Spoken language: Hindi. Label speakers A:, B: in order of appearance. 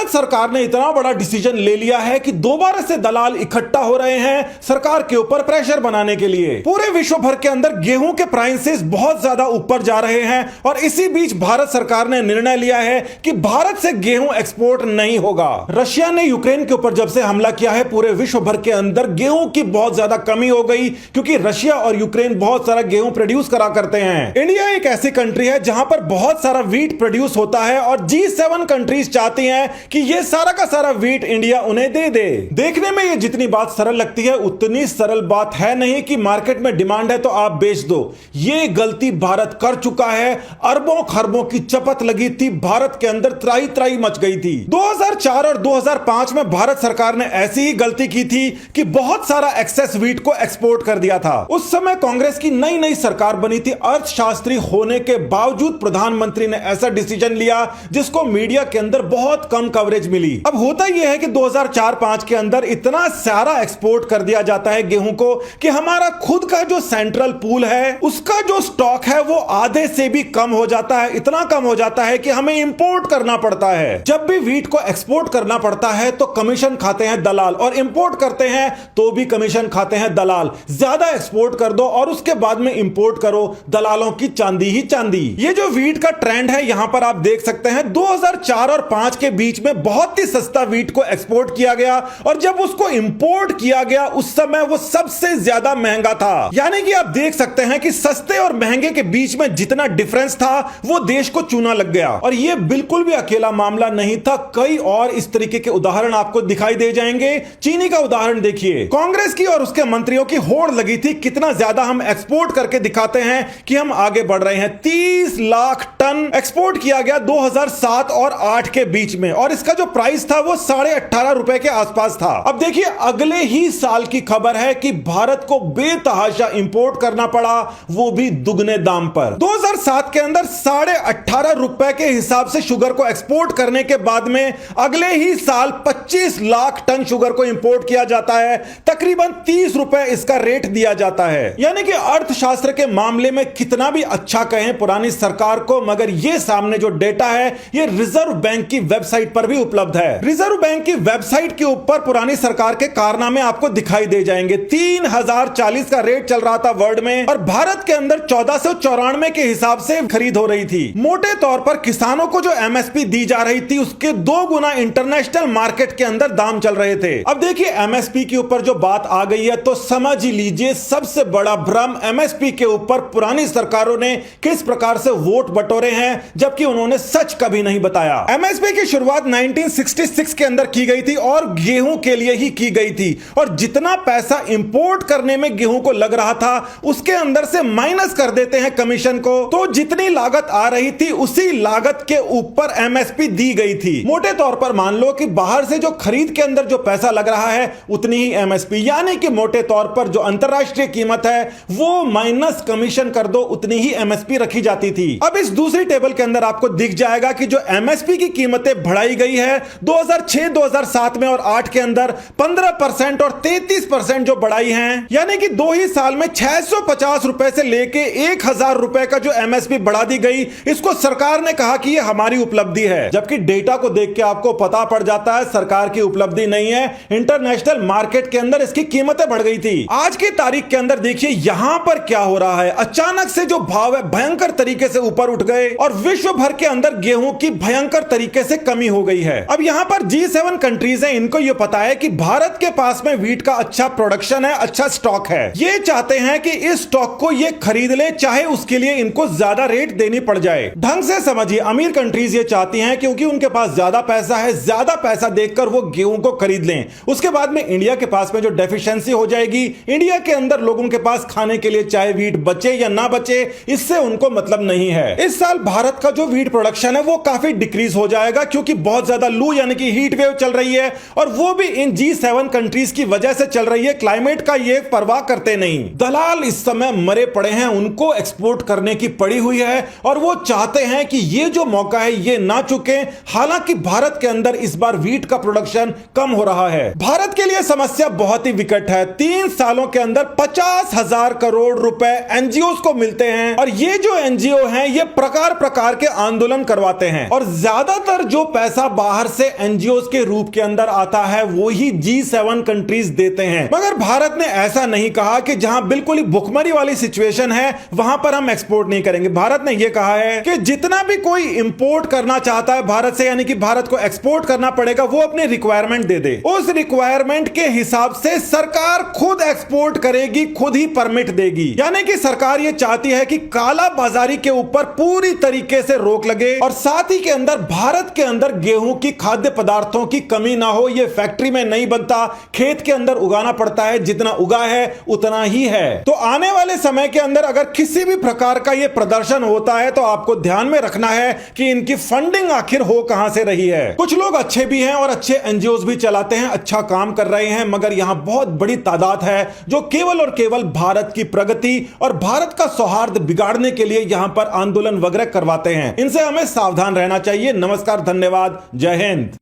A: भारत सरकार ने इतना बड़ा डिसीजन ले लिया है कि दोबारा से दलाल इकट्ठा हो रहे हैं सरकार के ऊपर प्रेशर बनाने के लिए। पूरे विश्व भर के अंदर गेहूं के प्राइसेस बहुत ज्यादा ऊपर जा रहे हैं और इसी बीच भारत सरकार ने निर्णय लिया है कि भारत से गेहूं एक्सपोर्ट नहीं होगा। रशिया ने यूक्रेन के ऊपर जब से हमला किया है, पूरे विश्व भर के अंदर गेहूं की बहुत ज्यादा कमी हो गई, क्योंकि रशिया और यूक्रेन बहुत सारा गेहूं प्रोड्यूस करा करते हैं। इंडिया एक ऐसी कंट्री है जहां पर बहुत सारा वीट प्रोड्यूस होता है और G7 कंट्रीज चाहती हैं कि यह सारा का सारा वीट इंडिया उन्हें दे दे। देखने में यह जितनी बात सरल लगती है, उतनी सरल बात है नहीं कि मार्केट में डिमांड है तो आप बेच दो। यह गलती भारत कर चुका है। अरबों खरबों की चपत लगी थी, भारत के अंदर त्राही त्राही मच गई थी। 2004 और 2005 में भारत सरकार ने ऐसी ही गलती की थी कि बहुत सारा एक्सेस वीट को एक्सपोर्ट कर दिया था। उस समय कांग्रेस की नई नई सरकार बनी थी। अर्थशास्त्री होने के बावजूद प्रधानमंत्री ने ऐसा डिसीजन लिया जिसको मीडिया के अंदर बहुत कम कवरेज मिली। अब होता यह है कि 2004-5 के अंदर इतना सारा एक्सपोर्ट कर दिया जाता है गेहूं को कि हमारा खुद का जो सेंट्रल पूल है उसका जो स्टॉक है वो आधे से भी कम हो जाता है। इतना कम हो जाता है कि हमें इंपोर्ट करना पड़ता है। जब भी वीट को एक्सपोर्ट करना पड़ता है तो कमीशन खाते हैं दलाल, और इंपोर्ट करते हैं तो भी कमीशन खाते हैं दलाल। ज्यादा एक्सपोर्ट कर दो और उसके बाद में इंपोर्ट करो, दलालों की चांदी ही चांदी। ये जो वीट का ट्रेंड है यहां पर आप देख सकते हैं, 2004 और 5 के बीच में बहुत ही सस्ता वीट को एक्सपोर्ट किया गया और जब उसको इंपोर्ट किया गया उस समय वो सबसे ज्यादा महंगा था। यानी कि आप देख सकते हैं कि सस्ते और महंगे के बीच में जितना डिफरेंस था वो देश को चूना लग गया। और ये बिल्कुल भी अकेला मामला नहीं था, कई और इस तरीके के उदाहरण आपको दिखाई दे जाएंगे। चीनी का उदाहरण देखिए, कांग्रेस की और उसके मंत्रियों की होड़ लगी थी कितना ज्यादा हम एक्सपोर्ट करके दिखाते हैं कि हम आगे बढ़ रहे हैं। 30 लाख टन एक्सपोर्ट किया गया 2007 और 8 के बीच में, और इसका जो प्राइस था वो 18.5 रुपए के आसपास था। अब देखिए अगले ही साल की खबर है कि भारत को बेतहाशा इंपोर्ट करना पड़ा, वो भी दुगने दाम पर। 2007 के अंदर 18.5 रुपए के हिसाब से शुगर को एक्सपोर्ट करने के बाद में अगले ही साल 25 लाख टन शुगर को इंपोर्ट किया जाता है। तकरीबन 30 रुपए इसका रेट दिया जाता है। यानी कि अर्थशास्त्र के मामले में कितना भी अच्छा कहें पुरानी सरकार को, मगर यह सामने जो डेटा है यह रिजर्व बैंक की वेबसाइट पर भी उपलब्ध है। रिजर्व बैंक की वेबसाइट के ऊपर पुरानी सरकार के कारनामे आपको दिखाई दे जाएंगे। 3040 का रेट चल रहा था वर्ल्ड में और भारत के अंदर 1494 के हिसाब से खरीद हो रही थी। मोटे तौर पर किसानों को जो एमएसपी दी जा रही थी उसके 2 गुना इंटरनेशनल मार्केट के अंदर दाम चल रहे थे। अब देखिए एमएसपी के ऊपर जो बात आ गई है तो समझ ही लीजिए सबसे बड़ा भ्रम एमएसपी के ऊपर पुरानी सरकारों ने किस प्रकार से वोट बटोरे हैं, जबकि उन्होंने सच कभी नहीं बताया। एमएसपी की शुरुआत 1966 के अंदर की गई थी और गेहूं के लिए ही की गई थी, और जितना पैसा इंपोर्ट करने में गेहूं को लग रहा था उसके अंदर से माइनस कर देते हैं कमीशन को, तो जितनी लागत आ रही थी उसी लागत के ऊपर एमएसपी दी गई थी। मोटे तौर पर मान लो कि बाहर से जो खरीद के अंदर जो पैसा लग रहा है उतनी ही एमएसपी, यानी कि मोटे तौर पर जो अंतरराष्ट्रीय कीमत है वो माइनस कमीशन कर दो, उतनी ही एमएसपी रखी जाती थी। अब इस दूसरी टेबल के अंदर आपको दिख जाएगा कि जो एमएसपी की कीमतें बढ़ाई गई है 2006-2007 में और 8 के अंदर 15% और 33% जो बढ़ाई है, यानी कि 2 ही साल में 650 रुपए से लेके 1000 रुपए का जो एमएसपी बढ़ा दी गई, इसको सरकार ने कहा कि यह हमारी उपलब्धि है। जबकि डेटा को देख के आपको पता पड़ जाता है सरकार की उपलब्धि नहीं है, इंटरनेशनल मार्केट के अंदर इसकी कीमतें बढ़ गई थी। आज की तारीख के अंदर देखिए यहां पर क्या हो रहा है, अचानक से जो भाव है भयंकर तरीके से ऊपर उठ गए और विश्व भर के अंदर गेहूं की भयंकर तरीके से कमी हो गई है। अब यहां पर G7 कंट्रीज हैं, इनको यह पता है कि भारत के पास में वीट का अच्छा प्रोडक्शन है, अच्छा स्टॉक है। ये चाहते हैं कि इस स्टॉक को ये खरीद ले, चाहे उसके लिए इनको ज्यादा रेट देनी पड़ जाए। ढंग से समझिए, अमीर कंट्रीज ये चाहती हैं क्योंकि उनके पास ज्यादा पैसा है, ज्यादा पैसा देखकर वो गेहूं को खरीद लें। उसके बाद में इंडिया के पास में जो डेफिशिएंसी हो जाएगी, इंडिया के अंदर लोगों के पास खाने के लिए चाहे वीट बचे या ना बचे, इससे उनको मतलब नहीं है। इस साल भारत का जो वीट प्रोडक्शन है वो काफी डिक्रीज हो जाएगा क्योंकि बहुत ज्यादा लू यानी कि हीट वेव चल रही है, और वो भी इन G7 कंट्रीज की वजह से चल रही है। क्लाइमेट का ये परवाह करते नहीं। दलाल इस समय मरे पड़े हैं, उनको एक्सपोर्ट करने की पड़ी हुई है और वो चाहते हैं कि ये जो मौका है ये ना चुके। हालांकि भारत के अंदर इस बार वीट का प्रोडक्शन कम हो रहा है। भारत के लिए समस्या बहुत ही विकट है। 3 सालों के अंदर 50,000 करोड़ रुपए एनजीओ को मिलते हैं और ये जो एनजीओ हैं ये प्रकार प्रकार के आंदोलन करवाते हैं और ज्यादातर जो पैसा बाहर से एनजीओ के रूप के अंदर आता है वो ही G7 कंट्रीज देते हैं। मगर भारत ने ऐसा नहीं कहा कि जहां बिल्कुल ही भुखमरी वाली सिचुएशन है वहां पर हम एक्सपोर्ट नहीं करेंगे। भारत ने यह कहा है कि जितना भी कोई इंपोर्ट करना चाहता है भारत से, यानी कि भारत को एक्सपोर्ट करना पड़ेगा, वो अपनी रिक्वायरमेंट दे दे। उस रिक्वायरमेंट के हिसाब से सरकार खुद एक्सपोर्ट करेगी, खुद ही परमिट देगी। यानी कि सरकार ये चाहती है कि काला बाजारी के ऊपर पूरी तरीके से रोक लगे और साथ ही के अंदर भारत के अंदर गेहूं की, खाद्य पदार्थों की कमी ना हो। ये फैक्ट्री में नहीं बनता, खेत के अंदर उगाना पड़ता है, जितना उगा है उतना ही है। तो आने वाले समय के अंदर अगर किसी भी प्रकार का ये प्रदर्शन होता है तो आपको ध्यान में रखना है कि इनकी फंडिंग आखिर हो कहां से रही है। कुछ लोग अच्छे भी हैं और अच्छे एनजीओ भी चलाते हैं, अच्छा काम कर रहे हैं, मगर यहां बहुत बड़ी तादाद है जो केवल और केवल भारत की प्रगति और भारत का सौहार्द बिगाड़ने के लिए यहां पर आंदोलन वगैरह करवाते हैं। इनसे हमें सावधान रहना चाहिए। नमस्कार, धन्यवाद, जय हिंद।